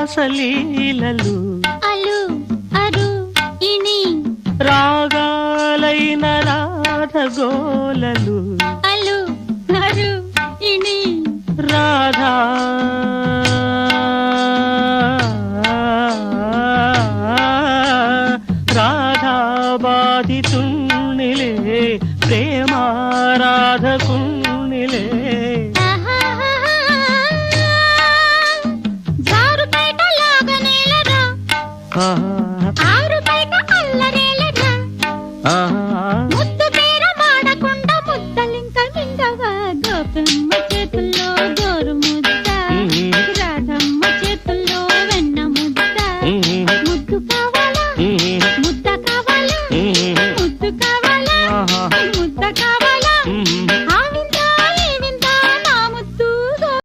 రాధారంతరాసలీలలు అలు అరు ఇణి రాగాలైన రాధగోలలు అలు అరు ఇణి రాధా రాధా బాధితుణ్ణిలే ప్రేమారాధకుణ్ణిలే జారుపేట లాగనేలరా ఆహా